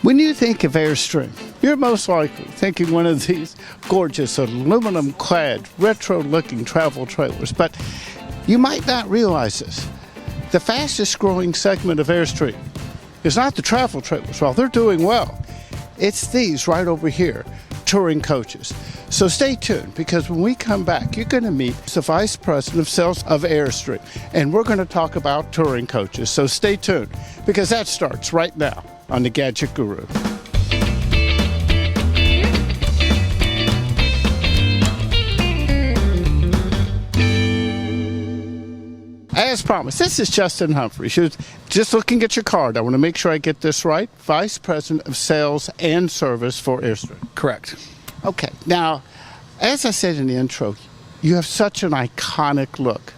When you think of Airstream, you're most likely thinking one of these gorgeous aluminum-clad, retro-looking travel trailers, but you might not realize this. The fastest-growing segment of Airstream is not the travel trailers. While they're doing well, it's these right over here, touring coaches. So stay tuned, because when we come back, you're going to meet the Vice President of Sales of Airstream, and we're going to talk about touring coaches. So stay tuned, because that starts right now on the Gadget Guru. As promised, this is Justin Humphreys. You're just looking at your card. I want to make sure I get this right. Vice President of Sales and Service for Airstream. Correct. Okay. Now, as I said in the intro, you have such an iconic look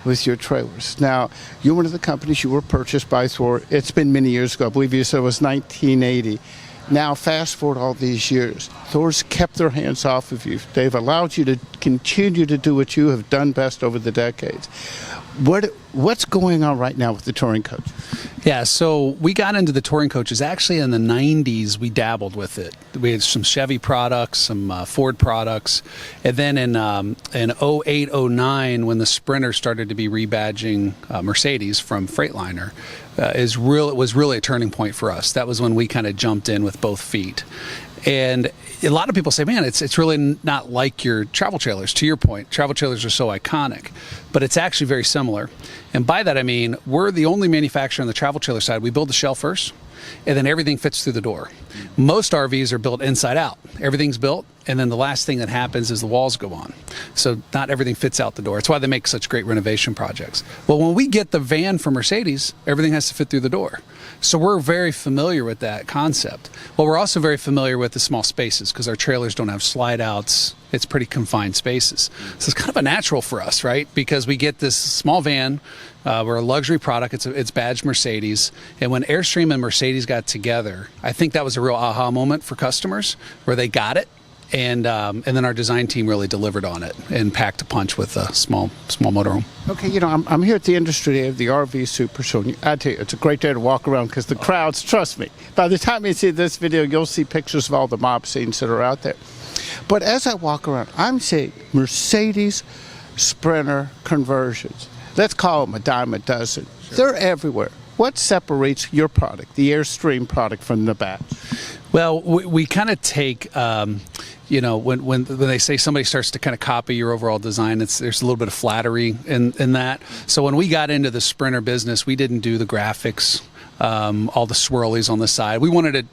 with your trailers. Now, you're one of the companies you were purchased by Thor. It's been many years ago. I believe you said it was 1980. Now, fast forward all these years, Thor's kept their hands off of you. They've allowed you to continue to do what you have done best over the decades. What's going on right now with the touring coach? Yeah, so we got into the touring coaches actually in the 90s. We dabbled with it. We had some Chevy products, some Ford products, and then in 08, 09, when the Sprinter started to be rebadging Mercedes from Freightliner, it was really a turning point for us. That was when we kind of jumped in with both feet. And a lot of people say, man, it's really not like your travel trailers. To your point, travel trailers are so iconic, but it's actually very similar. And by that I mean, we're the only manufacturer on the travel trailer side. We build the shell first, and then everything fits through the door. Most RVs are built inside out. Everything's built, and then the last thing that happens is the walls go on. So not everything fits out the door. It's why they make such great renovation projects. Well, when we get the van from Mercedes, everything has to fit through the door. So we're very familiar with that concept. Well, we're also very familiar with the small spaces, because our trailers don't have slide outs. It's pretty confined spaces. So it's kind of a natural for us, right? Because we get this small van. We're a luxury product. It's badged Mercedes. And when Airstream and Mercedes got together, I think that was a real aha moment for customers, where they got it. And then our design team really delivered on it and packed a punch with a small motorhome. Okay, you know, I'm here at the industry day of the RV Super Show. I tell you, it's a great day to walk around, because the crowds, trust me, by the time you see this video, you'll see pictures of all the mob scenes that are out there. But as I walk around, I'm seeing Mercedes Sprinter conversions. Let's call them a dime a dozen. Sure. They're everywhere. What separates your product, the Airstream product, from the batch? Well, we kind of take, you know, when they say somebody starts to kind of copy your overall design, there's a little bit of flattery in that. So when we got into the Sprinter business, we didn't do the graphics, all the swirlies on the side. We wanted it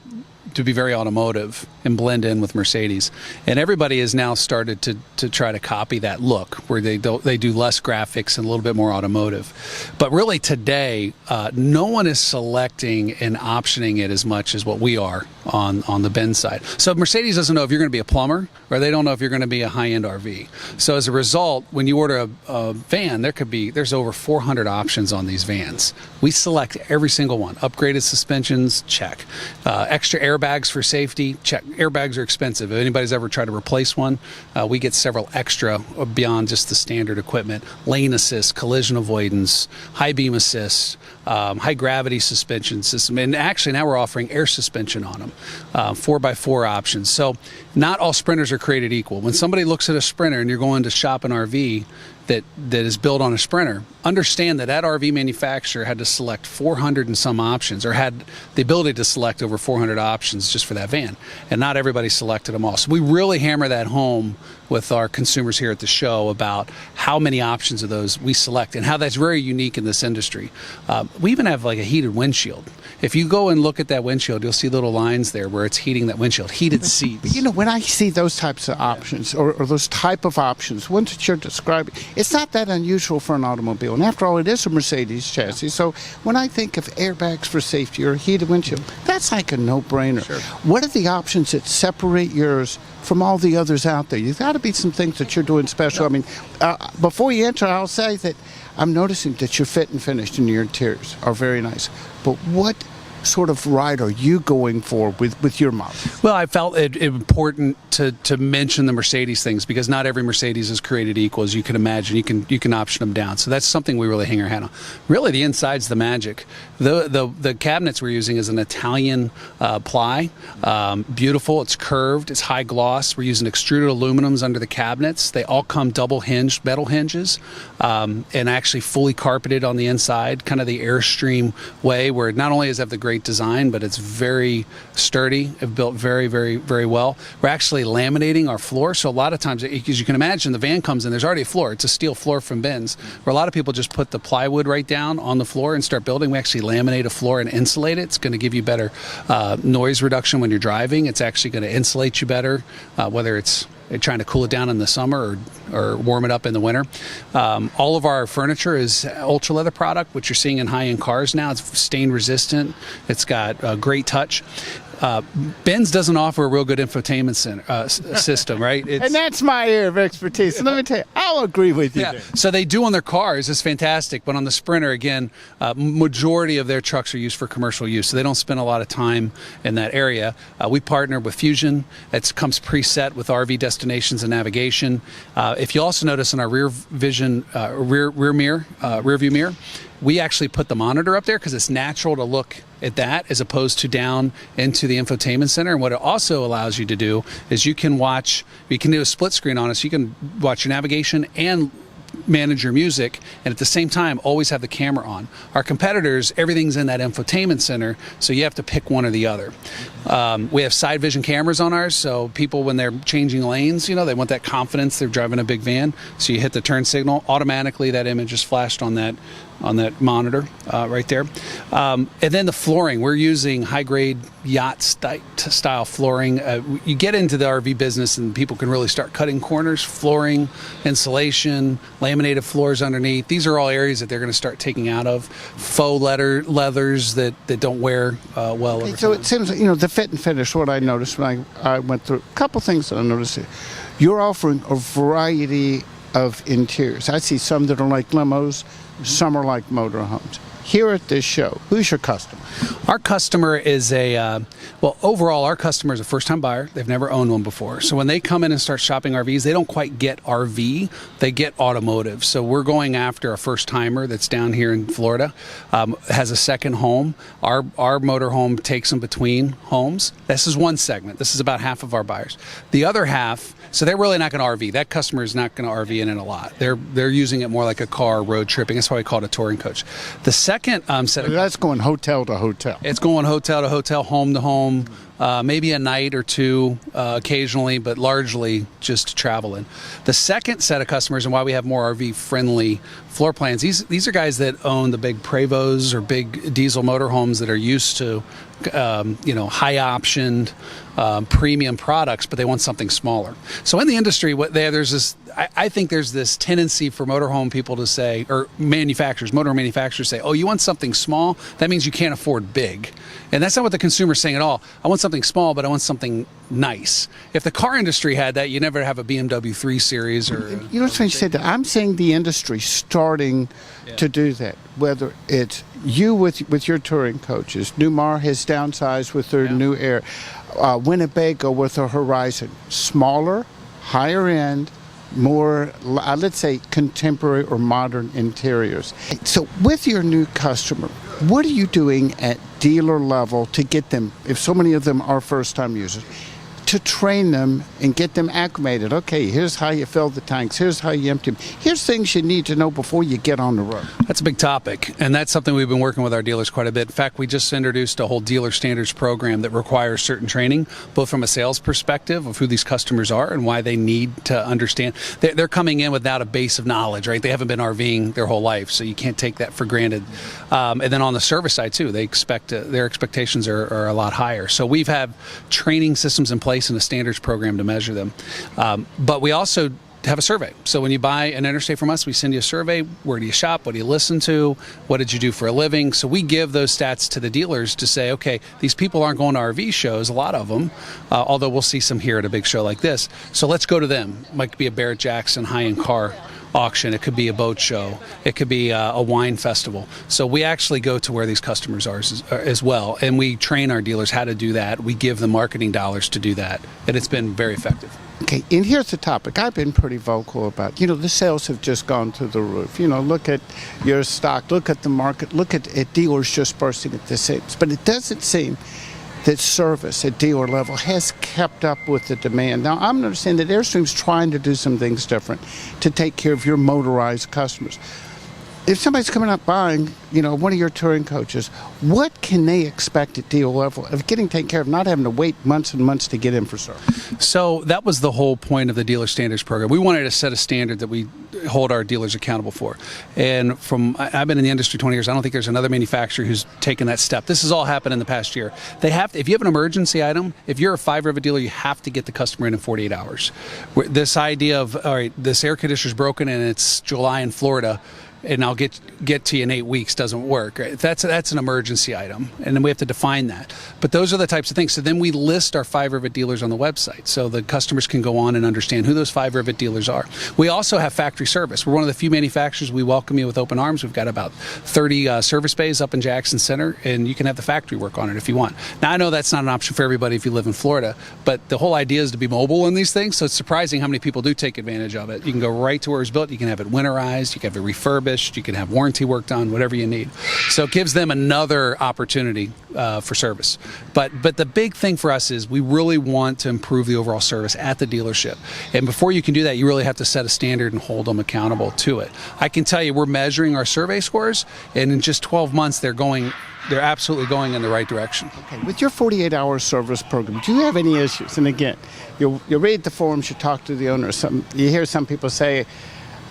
to be very automotive and blend in with Mercedes, and everybody has now started to try to copy that look, where they do less graphics and a little bit more automotive. But really today, no one is selecting and optioning it as much as what we are on the Benz side. So Mercedes doesn't know if you're going to be a plumber, or they don't know if you're going to be a high-end RV. So as a result, when you order a van, there's over 400 options on these vans. We select every single one. Upgraded suspensions, check. Extra airbags for safety, check. Airbags are expensive. If anybody's ever tried to replace one, we get several extra beyond just the standard equipment. Lane assist, collision avoidance, high beam assist, high gravity suspension system, and actually now we're offering air suspension on them, 4x4 options. So not all Sprinters are created equal. When somebody looks at a Sprinter and you're going to shop an RV that is built on a Sprinter, understand that RV manufacturer had to select 400 and some options, or had the ability to select over 400 options just for that van, and not everybody selected them all. So we really hammer that home with our consumers here at the show about how many options of those we select and how that's very unique in this industry. We even have like a heated windshield. If you go and look at that windshield, you'll see little lines there where it's heating that windshield, heated seats. But you know, when I see those types of options, or those type of options, ones that you're describing, it's not that unusual for an automobile. And after all, it is a Mercedes chassis. So when I think of airbags for safety or a heated windshield, that's like a no-brainer. Sure. What are the options that separate yours from all the others out there? You've got to be some things that you're doing special. I mean, before you enter, I'll say that I'm noticing that your fit and finish and your interiors are very nice. But what sort of ride are you going for with your model? Well, I felt it important to mention the Mercedes things because not every Mercedes is created equal, as you can imagine. You can option them down, so that's something we really hang our hat on. Really, the inside's the magic. The cabinets we're using is an Italian ply, beautiful. It's curved. It's high gloss. We're using extruded aluminums under the cabinets. They all come double hinged metal hinges, and actually fully carpeted on the inside, kind of the Airstream way, where not only does it have the great design, but it's very sturdy. It's built very, very, very well. We're actually laminating our floor, so a lot of times, as you can imagine, the van comes in, there's already a floor. It's a steel floor from Benz, where a lot of people just put the plywood right down on the floor and start building. We actually laminate a floor and insulate it. It's going to give you better noise reduction when you're driving. It's actually going to insulate you better, whether it's trying to cool it down in the summer or warm it up in the winter. All of our furniture is ultra leather product, which you're seeing in high-end cars now. It's stain resistant. It's got a great touch. Benz doesn't offer a real good infotainment system, right? And that's my area of expertise. So let me tell you, I'll agree with you. Yeah, there. so they do on their cars. It's fantastic. But on the Sprinter, again, majority of their trucks are used for commercial use, so they don't spend a lot of time in that area. We partner with Fusion. It comes preset with RV destinations and navigation. If you also notice in our rear view mirror, we actually put the monitor up there because it's natural to look at that as opposed to down into the infotainment center. And what it also allows you to do is you can do a split screen on it, so you can watch your navigation and manage your music, and at the same time always have the camera on. Our competitors, everything's in that infotainment center, so you have to pick one or the other. We have side vision cameras on ours, so people, when they're changing lanes, they want that confidence. They're driving a big van, so you hit the turn signal, automatically that image is flashed on that monitor right there. And then the flooring, we're using high-grade yacht style flooring. You get into the RV business and people can really start cutting corners. Flooring, insulation, laminated floors underneath. These are all areas that they're going to start taking out of. Faux leathers that don't wear well. Okay, so it seems, the fit and finish, what I noticed when I went through, a couple things that I noticed here. You're offering a variety of interiors. I see some that are like limos, some are like motorhomes. Here at this show, who's your customer? Our customer is overall, our customer is a first-time buyer. They've never owned one before. So when they come in and start shopping RVs, they don't quite get RV, they get automotive. So we're going after a first-timer that's down here in Florida, has a second home. Our motorhome takes them between homes. This is one segment. This is about half of our buyers. The other half, so they're really not going to RV. That customer is not going to RV in it a lot. They're using it more like a car, road tripping. That's why we call it a touring coach. The second set of... That's going hotel to hotel. It's going hotel to hotel, home to home, maybe a night or two occasionally, but largely just traveling. The second set of customers, and why we have more RV-friendly floor plans, these are guys that own the big Prevos or big diesel motorhomes that are used to high-optioned premium products, but they want something smaller. So in the industry, I think there's this tendency for motorhome people to say, or motor manufacturers say, oh, you want something small? That means you can't afford big. And that's not what the consumer's saying at all. I want something small, but I want something nice. If the car industry had that, you never have a BMW 3 Series or... You know, you said that. I'm seeing the industry starting to do that, whether it's you with your touring coaches. Newmar has downsized with their new Air. Winnebago with their Horizon. Smaller, higher end, more, let's say, contemporary or modern interiors. So with your new customer, what are you doing at dealer level to get them, if so many of them are first-time users, to train them and get them acclimated? Okay, here's how you fill the tanks. Here's how you empty them. Here's things you need to know before you get on the road. That's a big topic, and that's something we've been working with our dealers quite a bit. In fact, we just introduced a whole dealer standards program that requires certain training, both from a sales perspective of who these customers are and why they need to understand. They're coming in without a base of knowledge, right? They haven't been RVing their whole life, so you can't take that for granted. And then on the service side, too, they expect their expectations are a lot higher. So we've had training systems in place and a standards program to measure them. But we also have a survey. So when you buy an Interstate from us, we send you a survey. Where do you shop? What do you listen to? What did you do for a living? So we give those stats to the dealers to say, okay, these people aren't going to RV shows, a lot of them, although we'll see some here at a big show like this. So let's go to them. Might be a Barrett Jackson high-end car auction. It could be a boat show. It could be a wine festival. So we actually go to where these customers are as well, and we train our dealers how to do that. We give them marketing dollars to do that, and it's been very effective. Okay, and here's the topic. I've been pretty vocal about, the sales have just gone through the roof. Look at your stock, look at the market, look at dealers just bursting at the seams. But it doesn't seem that service at dealer level has kept up with the demand. Now, I'm understanding that Airstream's trying to do some things different to take care of your motorized customers. If somebody's coming up buying, one of your touring coaches, what can they expect at dealer level of getting taken care of, not having to wait months and months to get in for service? So that was the whole point of the Dealer Standards Program. We wanted to set a standard that we hold our dealers accountable for. And I've been in the industry 20 years. I don't think there's another manufacturer who's taken that step. This has all happened in the past year. They have to, if you have an emergency item, if you're a 5-rivet dealer, you have to get the customer in 48 hours. This idea of, all right, this air conditioner's broken and it's July in Florida, and I'll get to you in 8 weeks doesn't work. Right? That's an emergency item, and then we have to define that. But those are the types of things. So then we list our 5-rivet dealers on the website, so the customers can go on and understand who those 5-rivet dealers are. We also have factory service. We're one of the few manufacturers. We welcome you with open arms. We've got about 30 service bays up in Jackson Center, and you can have the factory work on it if you want. Now, I know that's not an option for everybody if you live in Florida, but the whole idea is to be mobile in these things, so it's surprising how many people do take advantage of it. You can go right to where it's built. You can have it winterized. You can have it refurbished. You can have warranty work done, whatever you need. So it gives them another opportunity for service. But the big thing for us is we really want to improve the overall service at the dealership. And before you can do that, you really have to set a standard and hold them accountable to it. I can tell you we're measuring our survey scores, and in just 12 months they're absolutely going in the right direction. Okay. With your 48-hour service program, do you have any issues? And again, you read the forums, you talk to the owner. You hear some people say,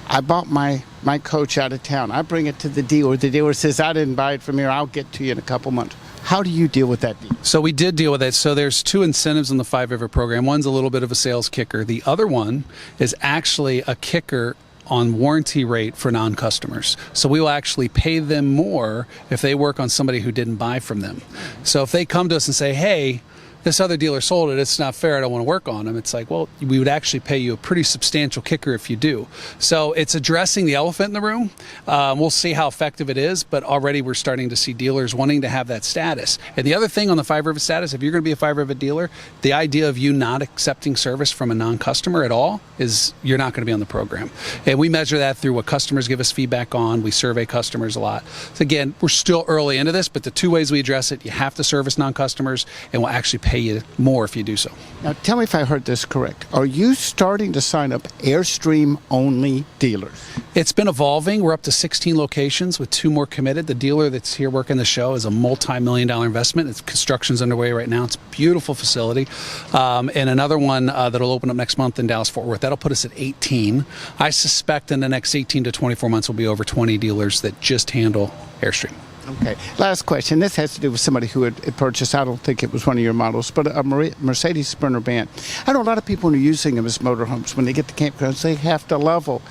I bought my coach out of town. I bring it to the dealer. The dealer says, I didn't buy it from here. I'll get to you in a couple months. How do you deal with that deal? So we did deal with it. So there's 2 incentives in the 5-rivet program. One's a little bit of a sales kicker. The other one is actually a kicker on warranty rate for non-customers. So we will actually pay them more if they work on somebody who didn't buy from them. So if they come to us and say, hey, this other dealer sold it, it's not fair, I don't want to work on them. It's like, well, we would actually pay you a pretty substantial kicker if you do. So it's addressing the elephant in the room. We'll see how effective it is, but already we're starting to see dealers wanting to have that status. And the other thing on the 5-rivet status, if you're going to be a 5-rivet dealer, the idea of you not accepting service from a non-customer at all is you're not going to be on the program. And we measure that through what customers give us feedback on. We survey customers a lot. So again, we're still early into this, but the 2 ways we address it, you have to service non-customers, and we'll actually pay you more if you do so. Now, tell me if I heard this correct. Are you starting to sign up Airstream-only dealers? It's been evolving. We're up to 16 locations with 2 more committed. The dealer that's here working the show is a multi-million-dollar investment. It's construction's underway right now. It's a beautiful facility. And another one that'll open up next month in Dallas-Fort Worth. That'll put us at 18. I suspect in the next 18 to 24 months we'll be over 20 dealers that just handle Airstream. Okay. Last question. This has to do with somebody who had purchased, I don't think it was one of your models, but a Mercedes Sprinter van. I know a lot of people who are using them as motorhomes. When they get to campgrounds, they have to level,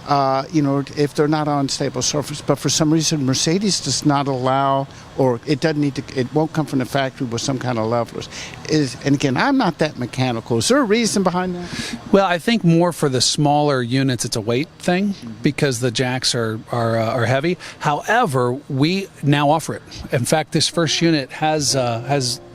if they're not on stable surface. But for some reason, Mercedes does not allow, or it doesn't need to, it won't come from the factory with some kind of levelers. And again, I'm not that mechanical. Is there a reason behind that? Well, I think more for the smaller units, it's a weight thing because the jacks are heavy. However, we now offer it. In fact, this first unit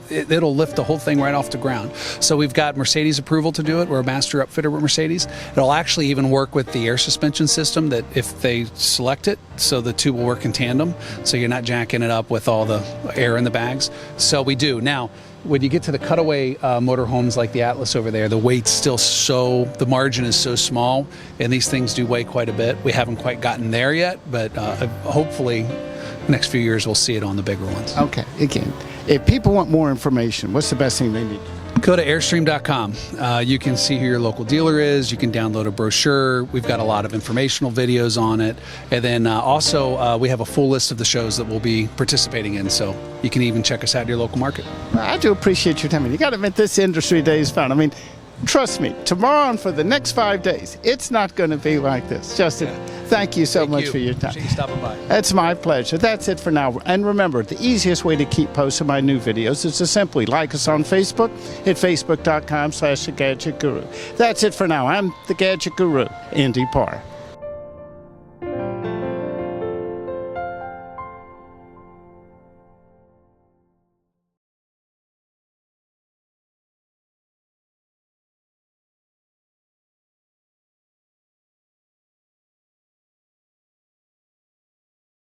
it'll lift the whole thing right off the ground. So we've got Mercedes approval to do it. We're a master upfitter with Mercedes. It'll actually even work with the air suspension system that if they select it, so the 2 will work in tandem. So you're not jacking it up with all the air in the bags. So we do. Now, when you get to the cutaway motorhomes like the Atlas over there, the weight's still the margin is so small, and these things do weigh quite a bit. We haven't quite gotten there yet, but hopefully next few years we'll see it on the bigger ones. Okay. Again, if people want more information, what's the best thing they need? Go to airstream.com. You can see who your local dealer is. You can download a brochure. We've got a lot of informational videos on it. And then also we have a full list of the shows that we'll be participating in. So you can even check us out in your local market. I do appreciate your time. You got to admit, this industry day is fun. I mean, trust me, tomorrow and for the next 5 days, it's not going to be like this. Justin, thank you so much for your time. Appreciate you stopping by. That's my pleasure. That's it for now. And remember, the easiest way to keep posting my new videos is to simply like us on Facebook at facebook.com/The Gadget Guru. That's it for now. I'm The Gadget Guru, Andy Parr.